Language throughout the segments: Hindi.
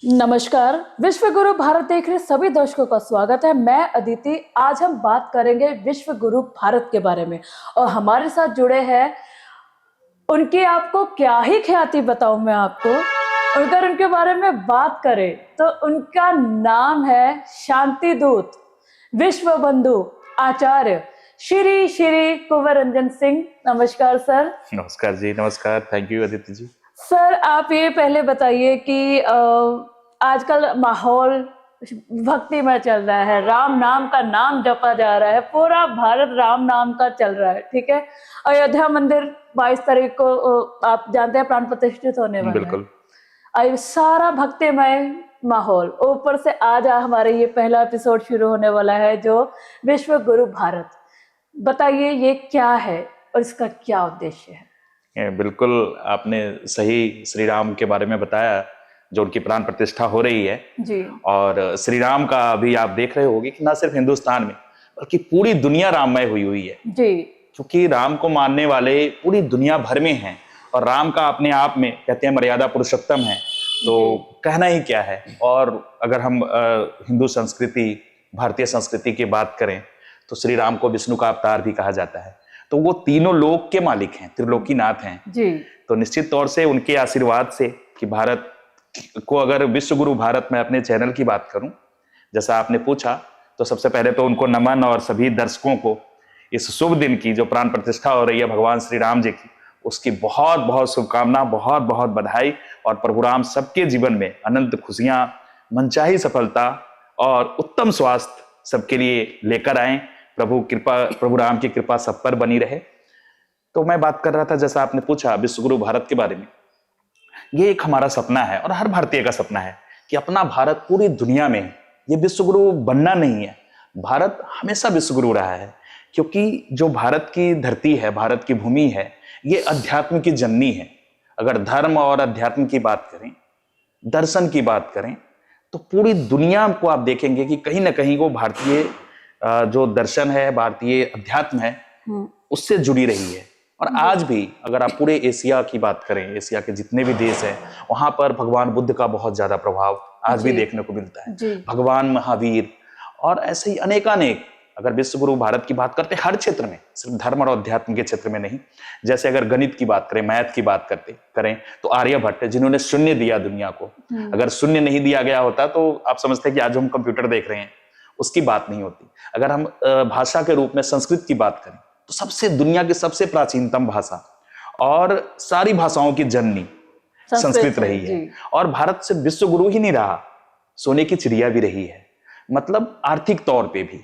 नमस्कार। विश्व गुरु भारत देख रहे सभी दर्शकों का स्वागत है। मैं अदिति। आज हम बात करेंगे विश्व गुरु भारत के बारे में और हमारे साथ जुड़े हैं उनकी आपको क्या ही ख्याति बताऊं मैं आपको। अगर उनके बारे में बात करें तो उनका नाम है शांति दूत, विश्व बंधु, आचार्य श्री श्री कुंवर रंजन सिंह। नमस्कार सर। नमस्कार जी। नमस्कार। Thank you Aditi ji. Sir आप ये पहले बताइए कि आजकल माहौल भक्तिमय चल रहा है, राम नाम का नाम जपा जा रहा है, पूरा भारत राम नाम का चल रहा है, ठीक है। अयोध्या मंदिर 22 तारीख को आप जानते हैं प्राण प्रतिष्ठित होने वाला बिल्कुल। है। सारा भक्तिमय माहौल, ऊपर से आज हमारे ये पहला एपिसोड शुरू होने वाला है जो विश्व गुरु भारत। बताइए ये क्या है और इसका क्या उद्देश्य है। बिल्कुल आपने सही श्री राम के बारे में बताया, जो उनकी प्राण प्रतिष्ठा हो रही है जी। और श्री राम का अभी आप देख रहे होंगे कि ना सिर्फ हिंदुस्तान में बल्कि पूरी दुनिया राममय हुई हुई है जी। क्योंकि राम को मानने वाले पूरी दुनिया भर में हैं और राम का अपने आप में कहते हैं मर्यादा पुरुषोत्तम है, तो कहना ही क्या है। और अगर हम हिंदू संस्कृति, भारतीय संस्कृति की बात करें तो श्री राम को विष्णु का अवतार भी कहा जाता है, तो वो तीनों लोक के मालिक हैं, त्रिलोकीनाथ हैं जी। तो निश्चित तौर से उनके आशीर्वाद से कि भारत को, अगर विश्व गुरु भारत में अपने चैनल की बात करूं जैसा आपने पूछा, तो सबसे पहले तो उनको नमन और सभी दर्शकों को इस शुभ दिन की जो प्राण प्रतिष्ठा हो रही है भगवान श्री राम जी की, उसकी बहुत बहुत शुभकामना, बहुत बहुत बधाई। और प्रभु राम सबके जीवन में अनंत खुशियां, मनचाही सफलता और उत्तम स्वास्थ्य सबके लिए लेकर आए। प्रभु राम की कृपा सब पर बनी रहे। तो मैं बात कर रहा था, जैसा आपने पूछा विश्व गुरु भारत के बारे में, ये एक हमारा सपना है और हर भारतीय का सपना है कि अपना भारत पूरी दुनिया में, ये विश्व गुरु बनना नहीं है, भारत हमेशा विश्व गुरु रहा है क्योंकि जो भारत की धरती है, भारत की भूमि है, ये अध्यात्म की जननी है। अगर धर्म और अध्यात्म की बात करें, दर्शन की बात करें, तो पूरी दुनिया को आप देखेंगे कि कहीं ना कहीं वो भारतीय जो दर्शन है, भारतीय अध्यात्म है, उससे जुड़ी रही है। और आज भी अगर आप पूरे एशिया की बात करें, एशिया के जितने भी देश हैं, वहां पर भगवान बुद्ध का बहुत ज्यादा प्रभाव आज भी देखने को मिलता है, भगवान महावीर और ऐसे ही अनेकानेक। अगर विश्व गुरु भारत की बात करते हर क्षेत्र में, सिर्फ धर्म और अध्यात्म के क्षेत्र में नहीं, जैसे अगर गणित की बात करें, मैथ की बात करें तो आर्यभट्ट, जिन्होंने शून्य दिया दुनिया को। अगर शून्य नहीं दिया गया होता तो आप समझते हैं कि आज हम कंप्यूटर देख रहे हैं, उसकी बात नहीं होती। अगर हम भाषा के रूप में संस्कृत की बात करें तो सबसे दुनिया की सबसे प्राचीनतम भाषा और सारी भाषाओं की जननी संस्कृत रही है। और भारत से विश्व गुरु ही नहीं रहा, सोने की चिड़िया भी रही है। मतलब आर्थिक तौर पे भी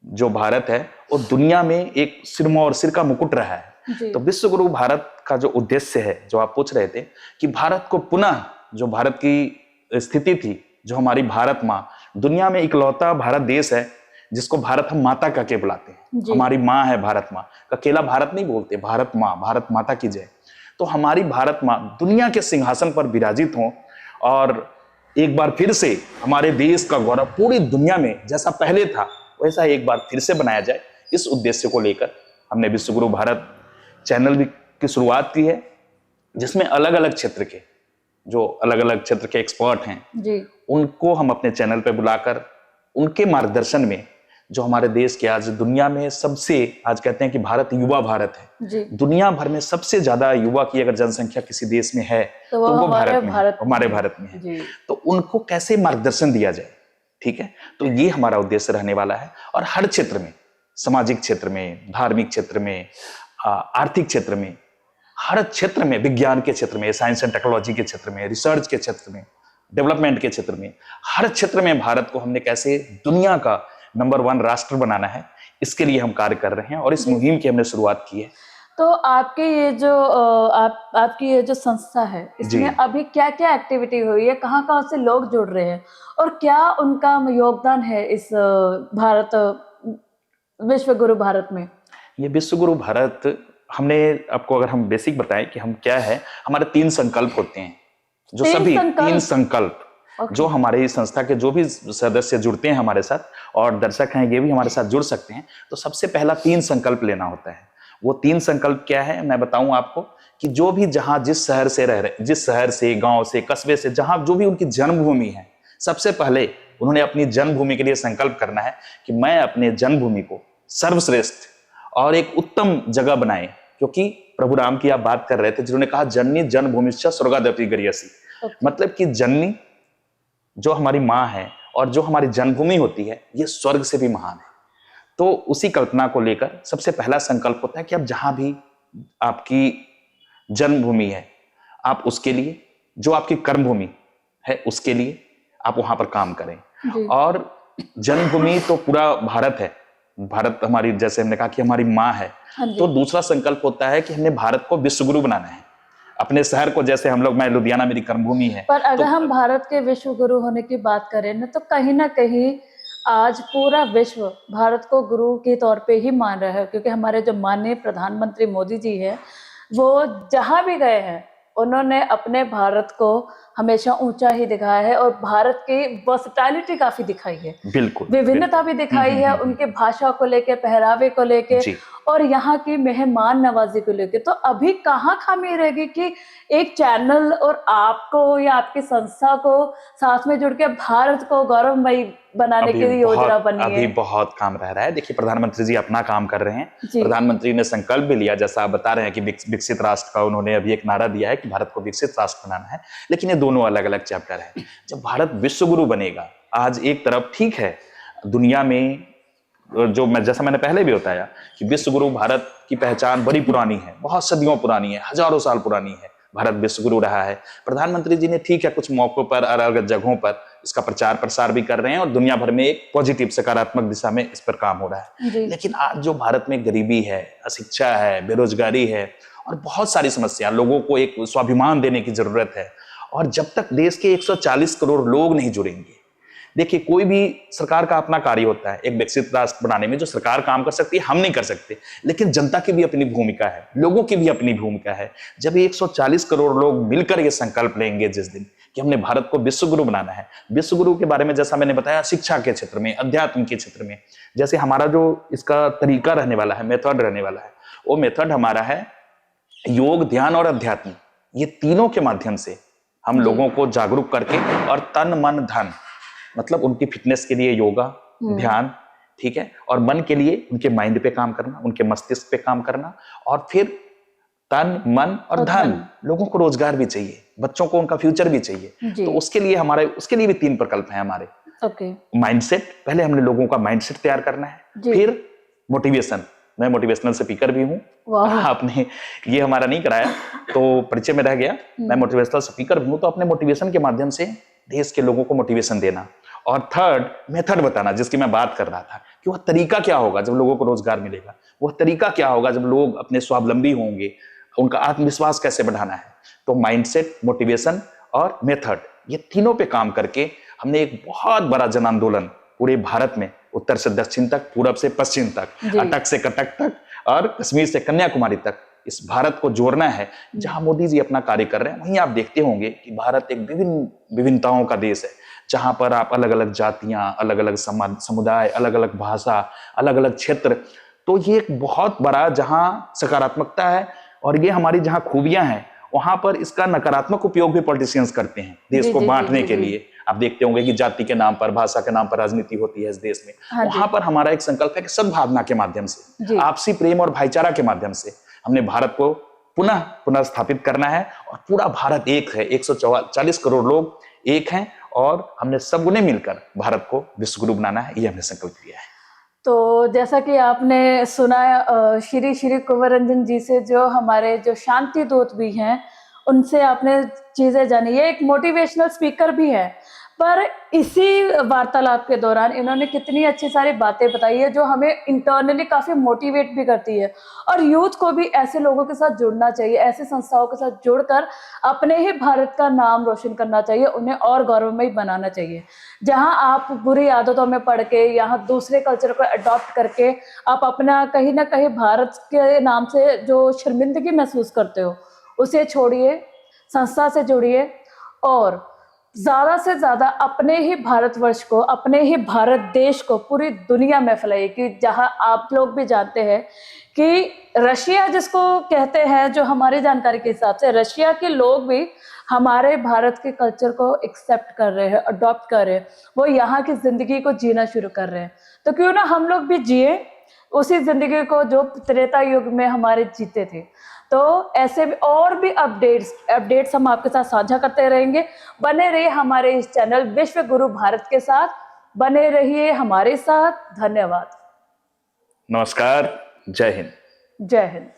जो भारत है वो दुनिया में एक सिर का मुकुट रहा है। तो विश्व गुरु भारत का जो उद्देश्य है, जो आप पूछ रहे थे कि भारत को पुनः, जो भारत की स्थिति थी, जो हमारी भारत माँ, दुनिया में इकलौता भारत देश है जिसको भारत हम माता कह के बुलाते हैं। हमारी माँ है भारत माँ, अकेला भारत नहीं बोलते, भारत माँ, भारत माता की जय। तो हमारी भारत माँ दुनिया के सिंहासन पर विराजित हो और एक बार फिर से हमारे देश का गौरव पूरी दुनिया में जैसा पहले था वैसा एक बार फिर से बनाया जाए, इस उद्देश्य को लेकर हमने विश्व गुरु भारत चैनल की शुरुआत की है, जिसमें अलग अलग क्षेत्र के, जो अलग अलग क्षेत्र के एक्सपर्ट हैं उनको हम अपने चैनल पे बुलाकर उनके मार्गदर्शन में, जो हमारे देश के, आज दुनिया में सबसे, आज कहते हैं कि भारत युवा भारत है, दुनिया भर में सबसे ज्यादा युवा की अगर जनसंख्या किसी देश में है तो वो हमारे भारत में है। तो उनको कैसे मार्गदर्शन दिया जाए, ठीक है। तो ये हमारा उद्देश्य रहने वाला है। और हर क्षेत्र में, सामाजिक क्षेत्र में, धार्मिक क्षेत्र में, आर्थिक क्षेत्र में, हर क्षेत्र में, विज्ञान के क्षेत्र में, साइंस एंड टेक्नोलॉजी के क्षेत्र में, रिसर्च के क्षेत्र में, डेवलपमेंट के क्षेत्र में, हर क्षेत्र में भारत को हमने कैसे दुनिया का नंबर 1 राष्ट्र बनाना है, इसके लिए हम कार्य कर रहे हैं और इस मुहिम की हमने शुरुआत की है। तो आपके ये जो आपकी ये जो संस्था है, इसमें अभी क्या क्या एक्टिविटी हुई है, कहाँ कहाँ से लोग जुड़ रहे हैं और क्या उनका योगदान है इस विश्व गुरु भारत में? ये विश्व गुरु भारत, हमने आपको अगर हम बेसिक बताएं कि हम क्या है, हमारे 3 संकल्प होते हैं, जो सभी 3 संकल्प जो हमारे संस्था के जो भी सदस्य जुड़ते हैं हमारे साथ और दर्शक हैं ये भी हमारे साथ जुड़ सकते हैं। तो सबसे पहला 3 संकल्प लेना होता है। वो 3 संकल्प क्या है मैं बताऊं आपको, कि जो भी जहां जिस शहर से रह रहे, जिस शहर से, गांव से, कस्बे से, जहां जो भी उनकी जन्मभूमि है, सबसे पहले उन्होंने अपनी जन्मभूमि के लिए संकल्प करना है कि मैं अपने जन्मभूमि को सर्वश्रेष्ठ और एक उत्तम जगह बनाए। क्योंकि प्रभु राम की आप बात कर रहे थे, जिन्होंने कहा जननी जन्मभूमिश्च स्वर्गादपि गरीयसी, मतलब कि जननी जो हमारी माँ है और जो हमारी जन्मभूमि होती है, ये स्वर्ग से भी महान है। तो उसी कल्पना को लेकर सबसे पहला संकल्प होता है कि आप जहां भी आपकी जन्मभूमि है, आप उसके लिए, जो आपकी कर्मभूमि है उसके लिए आप वहां पर काम करें। और जन्मभूमि तो पूरा भारत है, भारत हमारी, जैसे हमने कहा कि हमारी माँ है, तो दूसरा संकल्प होता है कि हमने भारत को विश्वगुरु बनाना है। अपने शहर को, जैसे हम लोग, मैं लुधियाना मेरी कर्मभूमि है, पर अगर हम भारत के विश्व गुरु होने की बात करें ना, तो कहीं ना कहीं आज पूरा विश्व भारत को गुरु के तौर पे ही मान रहा है, क्योंकि हमारे जो माननीय प्रधानमंत्री मोदी जी हैं, वो जहां भी गए हैं उन्होंने अपने भारत को हमेशा ऊंचा ही दिखाया है और भारत की वर्सटैलिटी काफी दिखाई है, बिल्कुल विभिन्नता भी दिखाई है, उनके भाषा को लेके, पहरावे को लेके और यहाँ की मेहमान नवाजी को लेके। तो अभी कहाँ खामी रहेगी कि एक चैनल और आपको या आपकी संस्था को साथ में जुड़ के भारत को गौरवमयी बनाने की योजना बनी है। अभी बहुत काम रह रहा है। देखिए, प्रधानमंत्री जी अपना काम कर रहे हैं। प्रधानमंत्री ने संकल्प भी लिया, जैसा आप बता रहे हैं कि विकसित राष्ट्र का उन्होंने अभी एक नारा दिया है कि भारत को विकसित राष्ट्र बनाना है, लेकिन ये दोनों अलग अलग चैप्टर है। जब भारत विश्वगुरु बनेगा, आज एक तरफ ठीक है दुनिया में, जो जैसा मैंने पहले भी बताया कि विश्वगुरु भारत की पहचान बड़ी पुरानी है, बहुत सदियों पुरानी है, हजारों साल पुरानी है, भारत विश्वगुरु रहा है। प्रधानमंत्री जी ने ठीक है कुछ मौकों पर, अलग अलग जगहों पर इसका प्रचार प्रसार भी कर रहे हैं और दुनिया भर में एक पॉजिटिव सकारात्मक दिशा में इस पर काम हो रहा है। लेकिन आज जो भारत में गरीबी है, अशिक्षा है, बेरोजगारी है और बहुत सारी समस्या, लोगों को एक स्वाभिमान देने की जरूरत है। और जब तक देश के 140 करोड़ लोग नहीं जुड़ेंगे, देखिए कोई भी सरकार का अपना कार्य होता है, एक विकसित राष्ट्र बनाने में जो सरकार काम कर सकती है हम नहीं कर सकते, लेकिन जनता की भी अपनी भूमिका है, लोगों की भी अपनी भूमिका है। जब 140 करोड़ लोग मिलकर ये संकल्प लेंगे जिस दिन कि हमने भारत को विश्वगुरु बनाना है, विश्वगुरु के बारे में जैसा मैंने बताया, शिक्षा के क्षेत्र में, अध्यात्म के क्षेत्र में, जैसे हमारा जो इसका तरीका रहने वाला है, मेथड रहने वाला है, वो मेथड हमारा है योग, ध्यान और अध्यात्म। ये तीनों के माध्यम से हम लोगों को जागरूक करके, और तन मन धन, मतलब उनकी फिटनेस के लिए योगा, ध्यान, ठीक है, और मन के लिए उनके माइंड पे काम करना, उनके मस्तिष्क पे काम करना, और फिर तन मन और धन, लोगों को रोजगार भी चाहिए, बच्चों को उनका फ्यूचर भी चाहिए। तो उसके लिए भी 3 प्रकल्प हैं हमारे। माइंडसेट, पहले हमने लोगों का माइंडसेट तैयार करना है, फिर मोटिवेशन, मैं मोटिवेशनल स्पीकर भी हूँ, आपने ये हमारा नहीं कराया तो परिचय में रह गया, मैं मोटिवेशनल स्पीकर भी हूँ। तो अपने मोटिवेशन के माध्यम से देश के लोगों को मोटिवेशन देना, और थर्ड मेथड बताना, जिसकी मैं बात कर रहा था कि वह तरीका क्या होगा जब लोगों को रोजगार मिलेगा, वह तरीका क्या होगा जब लोग अपने स्वावलंबी होंगे, उनका आत्मविश्वास कैसे बढ़ाना है। तो माइंडसेट, मोटिवेशन और मेथड, ये तीनों पे काम करके हमने एक बहुत बड़ा जन आंदोलन पूरे भारत में, उत्तर से दक्षिण तक, पूरब से पश्चिम तक, अटक से कटक तक और कश्मीर से कन्याकुमारी तक इस भारत को जोड़ना है। जहां मोदी जी अपना कार्य कर रहे हैं, वहीं आप देखते होंगे कि भारत एक विभिन्नताओं का देश है, जहां पर आप अलग अलग जातियां, अलग अलग समुदाय, अलग अलग भाषा, अलग अलग क्षेत्र, तो ये एक बहुत बड़ा जहां सकारात्मकता है, और ये हमारी जहां खूबियां हैं, वहां पर इसका नकारात्मक उपयोग भी पॉलिटिशियंस करते हैं देश को बांटने के लिए। आप देखते होंगे कि जाति के नाम पर, भाषा के नाम पर राजनीति होती है इस देश में। वहां पर हमारा एक संकल्प है कि सद्भावना के माध्यम से, आपसी प्रेम और भाईचारा के माध्यम से हमने भारत को पुनः स्थापित करना है, और पूरा भारत एक है, 140 करोड़ लोग एक हैं, और हमने सबने मिलकर भारत को विश्वगुरु बनाना है, ये हमने संकल्प लिया है। तो जैसा कि आपने सुना श्री श्री कुंवर रंजन जी से, जो हमारे जो शांति दूत भी हैं, उनसे आपने चीजें जानी। ये एक मोटिवेशनल स्पीकर भी है, पर इसी वार्तालाप के दौरान इन्होंने कितनी अच्छी सारी बातें बताई है जो हमें इंटरनली काफी मोटिवेट भी करती है। और यूथ को भी ऐसे लोगों के साथ जुड़ना चाहिए, ऐसे संस्थाओं के साथ जुड़कर अपने ही भारत का नाम रोशन करना चाहिए, उन्हें और गौरवमयी बनाना चाहिए। जहां आप बुरी आदतों में पड़ के, यहाँ दूसरे कल्चर को अडॉप्ट करके आप अपना कहीं ना कहीं भारत के नाम से जो शर्मिंदगी महसूस करते हो, उसे छोड़िए, संस्था से जुड़िए और ज्यादा से ज्यादा अपने ही भारतवर्ष को, अपने ही भारत देश को पूरी दुनिया में फैलाइए। कि जहां आप लोग भी जानते हैं कि रशिया जिसको कहते हैं, जो हमारी जानकारी के हिसाब से रशिया के लोग भी हमारे भारत के कल्चर को एक्सेप्ट कर रहे हैं, अडॉप्ट कर रहे हैं, वो यहाँ की जिंदगी को जीना शुरू कर रहे हैं। तो क्यों ना हम लोग भी जिए उसी जिंदगी को जो त्रेता युग में हमारे जीते थे। तो ऐसे भी और भी अपडेट्स हम आपके साथ साझा करते रहेंगे। बने रहिए हमारे इस चैनल विश्व गुरु भारत के साथ, बने रहिए हमारे साथ। धन्यवाद। नमस्कार। जय हिंद। जय हिंद।